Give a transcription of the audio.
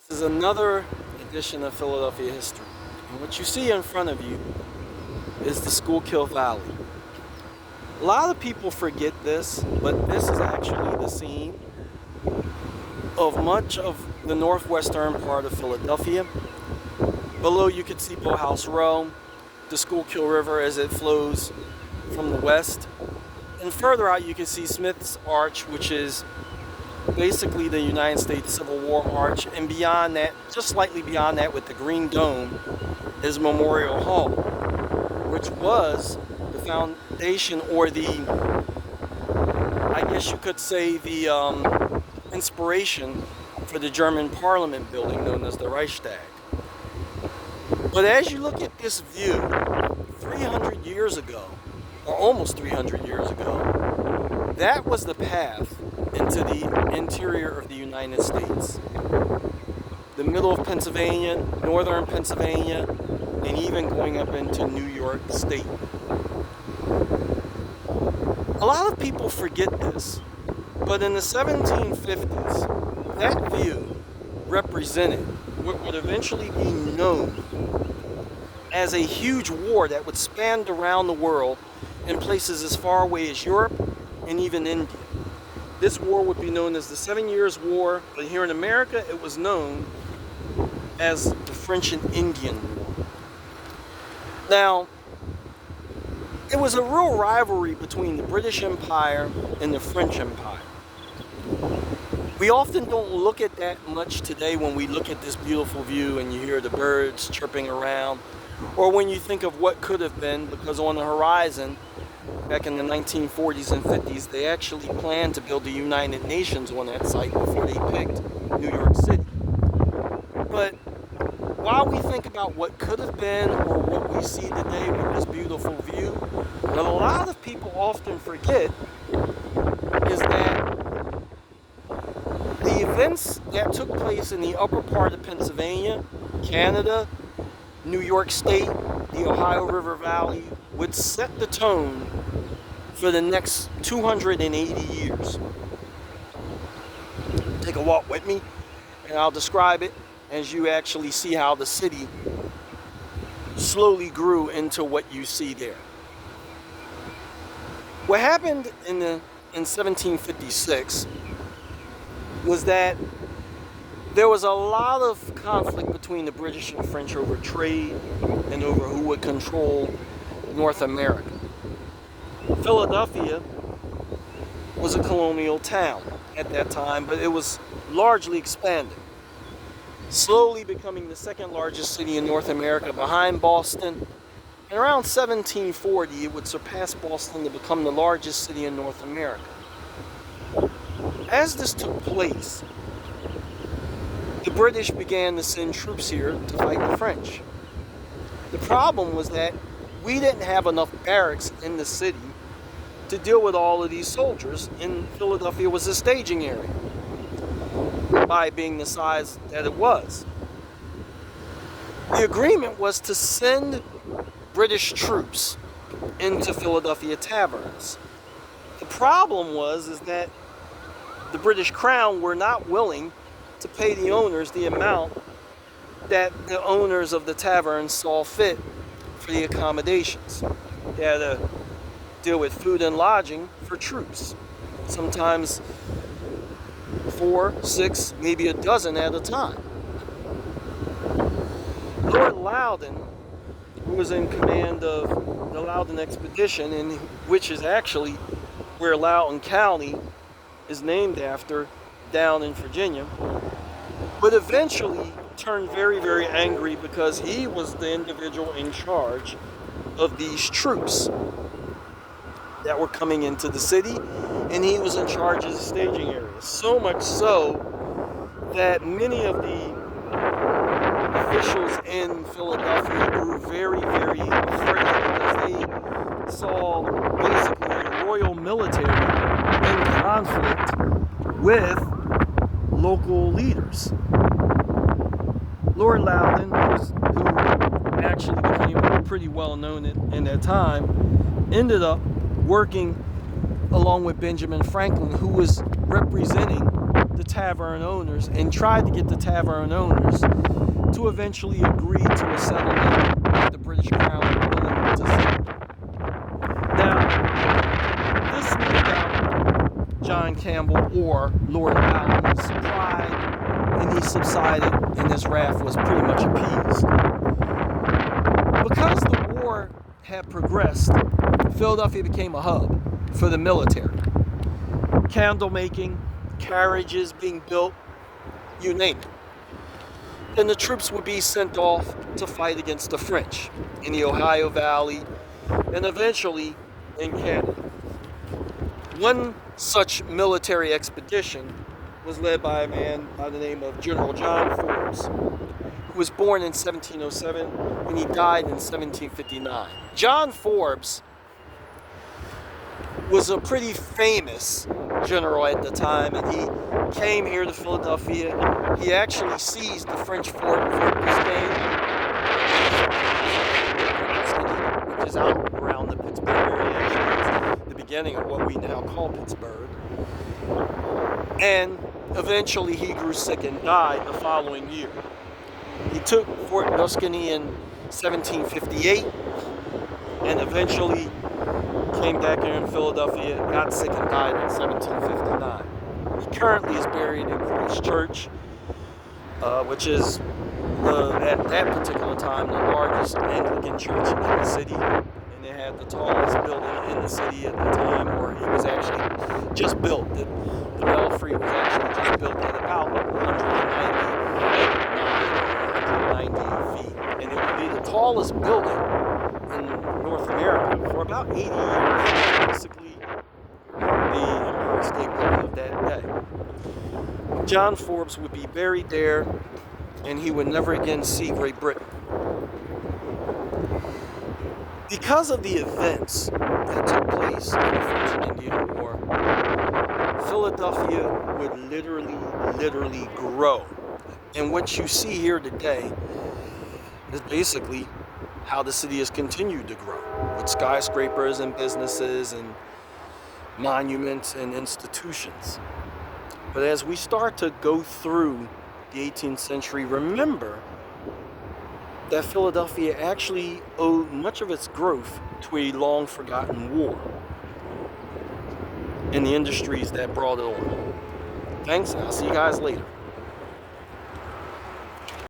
This is another edition of Philadelphia History. And what you see in front of you is the Schuylkill Valley. A lot of people forget this, but this is actually the scene of much of the northwestern part of Philadelphia. Below you can see Boathouse Row, the Schuylkill River as it flows from the west. And further out you can see Smith's Arch, which is basically the United States Civil War Arch, and beyond that, just slightly beyond that with the green dome, is Memorial Hall, which was the foundation, or I guess you could say the inspiration for the German Parliament building known as the Reichstag. But as you look at this view, 300 years ago, or almost 300 years ago, that was the path into the interior of the United States. The middle of Pennsylvania, northern Pennsylvania, and even going up into New York State. A lot of people forget this, but in the 1750s, that view represented what would eventually be known as a huge war that would span around the world in places as far away as Europe and even India. This war would be known as the 7 Years' War, but here in America it was known as the French and Indian War. Now, it was a real rivalry between the British Empire and the French Empire. We often don't look at that much today when we look at this beautiful view and you hear the birds chirping around, or when you think of what could have been, because on the horizon, back in the 1940s and 50s, they actually planned to build the United Nations on that site before they picked New York City. But while we think about what could have been or what we see today with this beautiful view, what a lot of people often forget is that the events that took place in the upper part of Pennsylvania, Canada, New York State, the Ohio River Valley, would set the tone for the next 280 years. Take a walk with me, and I'll describe it as you actually see how the city slowly grew into what you see there. What happened in 1756 was that there was a lot of conflict between the British and French over trade and over who would control North America. Philadelphia was a colonial town at that time, but it was largely expanding, slowly becoming the second largest city in North America behind Boston. And around 1740, it would surpass Boston to become the largest city in North America. As this took place, the British began to send troops here to fight the French. The problem was that we didn't have enough barracks in the city to deal with all of these soldiers, and Philadelphia was a staging area by being the size that it was. The agreement was to send British troops into Philadelphia taverns. The problem is that the British Crown were not willing to pay the owners the amount that the owners of the taverns saw fit for the accommodations. They had to deal with food and lodging for troops, sometimes 4, 6, maybe a dozen at a time. Lord Loudon, who was in command of the Loudon Expedition, and which is actually where Loudoun County is named after, down in Virginia, but eventually turned very, very angry because he was the individual in charge of these troops that were coming into the city, and he was in charge of the staging areas. So much so that many of the officials in Philadelphia grew very, very afraid because they saw basically the royal military in conflict with local leaders. Lord Loudon, who actually became pretty well known in that time, ended up working along with Benjamin Franklin, who was representing the tavern owners and tried to get the tavern owners to eventually agree to a settlement that the British Crown were willing to settle. Now, this no doubt John Campbell or Lord Allen's pride, and he subsided, and his wrath was pretty much appeased. Because the war had progressed, Philadelphia became a hub for the military. Candle making, carriages being built, you name it. And the troops would be sent off to fight against the French in the Ohio Valley and eventually in Canada. One such military expedition was led by a man by the name of General John Forbes, who was born in 1707 and he died in 1759. John Forbes was a pretty famous general at the time, and he came here to Philadelphia. He actually seized the French fort, Fort Biscayne, which is out around the Pittsburgh area, the beginning of what we now call Pittsburgh. And eventually he grew sick and died the following year. He took Fort Biscayne in 1758 and eventually came back here in Philadelphia, got sick and died in 1759. He currently is buried in Christ Church, which is, at that particular time, the largest Anglican church in the city. And they had the tallest building in the city at the time, or it was actually just built. The belfry was actually just built at about 190 feet. And it would be the tallest building in North America for about 80 years, basically the Empire State Building of that day. John Forbes would be buried there, and he would never again see Great Britain. Because of the events that took place in the French and Indian War, Philadelphia would literally grow. And what you see here today is basically how the city has continued to grow, with skyscrapers and businesses and monuments and institutions. But as we start to go through the 18th century, remember that Philadelphia actually owed much of its growth to a long forgotten war and the industries that brought it on. Thanks, and I'll see you guys later.